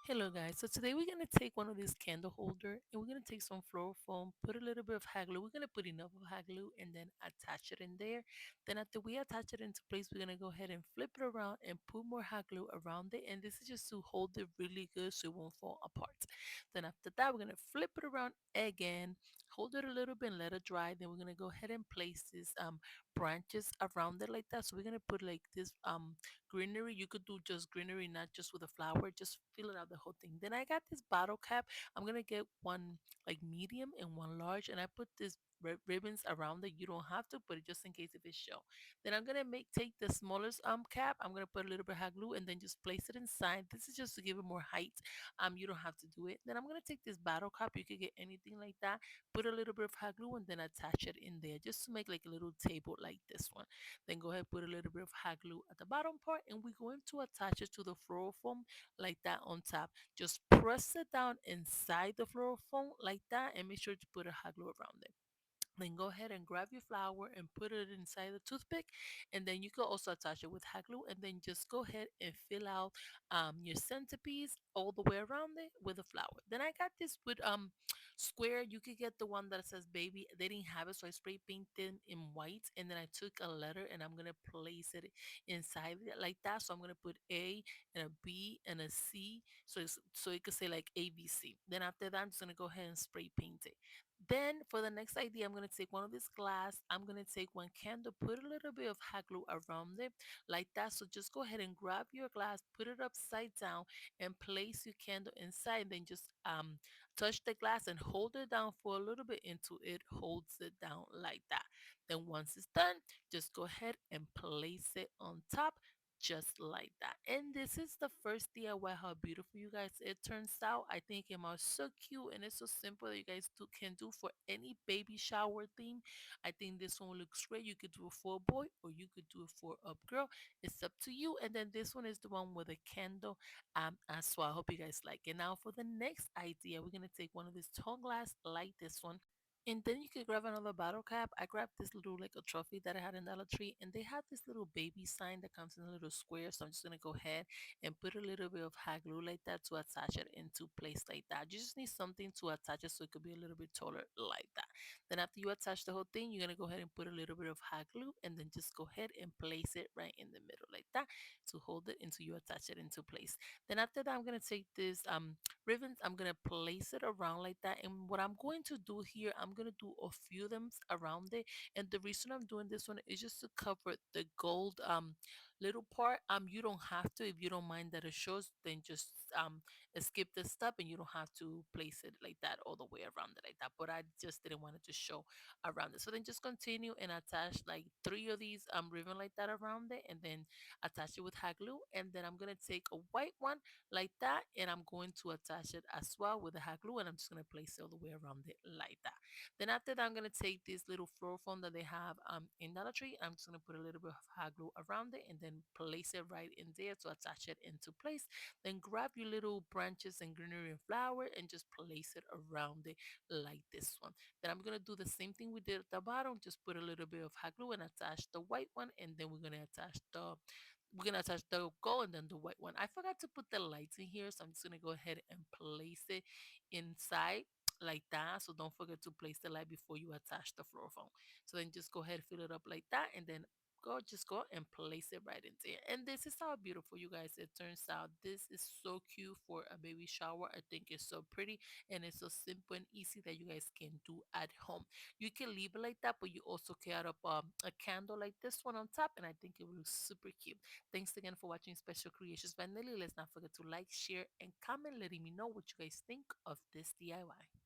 Hello guys, so today we're going to take one of these candle holder and we're going to take some floral foam, put a little bit of hot glue. We're going to put enough of hot glue and then attach it in there. Then after we attach it into place, we're going to go ahead and flip it around and put more hot glue around it. And this is just to hold it really good so it won't fall apart. Then after that, we're going to flip it around again, hold it a little bit and let it dry. Then we're going to go ahead and place these branches around it like that. So we're going to put like this greenery. You could do just greenery, not just with a flower. Just fill it out the whole thing. Then I got this bottle cap. I'm gonna get one like medium and one large, and I put this ribbons around it. You don't have to, but just in case if it show. Then I'm gonna make take the smallest cap. I'm gonna put a little bit of hot glue and then just place it inside. This is just to give it more height. You don't have to do it. Then I'm gonna take this bottle cap. You could get anything like that. Put a little bit of hot glue and then attach it in there, just to make like a little table like this one. Then go ahead, put a little bit of hot glue at the bottom part, and we're going to attach it to the floral foam like that on top. Just press it down inside the floral foam like that, and make sure to put a hot glue around it. Then go ahead and grab your flower and put it inside the toothpick, and then you can also attach it with hot glue, and then just go ahead and fill out your centerpiece all the way around it with a flower. Then I got this with square. You could get the one that says baby. They didn't have it, so I spray painted in white, and then I took a letter and I'm gonna place it inside it like that. So I'm gonna put A and a B and a C, so it could say like ABC. Then after that, I'm just gonna go ahead and spray paint it. Then for the next idea, I'm gonna take one of this glass. I'm gonna take one candle, put a little bit of hot glue around it like that. So just go ahead and grab your glass, put it upside down, and place your candle inside. Then just touch the glass and hold it down for a little bit until it holds it down like that. Then once it's done, just go ahead and place it on top just like that. And this is the first DIY. How beautiful, you guys, it turns out. I think it was so cute and it's so simple that you guys can do for any baby shower theme. I think this one looks great. You could do it for a boy or you could do it for a girl. It's up to you. And then this one is the one with a candle as well. I hope you guys like it. Now for the next idea, we're gonna take one of these tall glass like this one. And then you could grab another bottle cap. I grabbed this little like a trophy that I had in Dollar Tree, and they had this little baby sign that comes in a little square. So I'm just gonna go ahead and put a little bit of hot glue like that to attach it into place like that. You just need something to attach it so it could be a little bit taller like that. Then after you attach the whole thing, you're gonna go ahead and put a little bit of hot glue, and then just go ahead and place it right in the middle like that to hold it until you attach it into place. Then after that, I'm gonna take this ribbons. I'm gonna place it around like that, and what I'm going to do here, I'm gonna do a few of them around it. And the reason I'm doing this one is just to cover the gold little part. You don't have to, if you don't mind that it shows, then just skip this step and you don't have to place it like that all the way around it like that, but I just didn't want it to show around it. So then just continue and attach like three of these ribbon like that around it, and then attach it with hot glue. And then I'm gonna take a white one like that, and I'm going to attach it as well with the hot glue, and I'm just going to place it all the way around it like that. Then after that, I'm going to take this little floral foam that they have in Dollar Tree. I'm just going to put a little bit of hot glue around it and then place it right in there to attach it into place. Then grab your little branches and greenery and flower and just place it around it like this one. Then I'm going to do the same thing we did at the bottom, just put a little bit of hot glue and attach the white one, and then we're gonna attach the gold and then the white one. I forgot to put the lights in here, so I'm just gonna go ahead and place it inside like that. So don't forget to place the light before you attach the floor foam. So then just go ahead, fill it up like that, and then go and place it right in there. And this is how beautiful, you guys, it turns out. This is so cute for a baby shower. I think it's so pretty, and it's so simple and easy that you guys can do at home. You can leave it like that, but you also can add up a candle like this one on top, and I think it will look super cute. Thanks again for watching Special Creations by Nelly. Let's not forget to like, share, and comment, letting me know what you guys think of this DIY.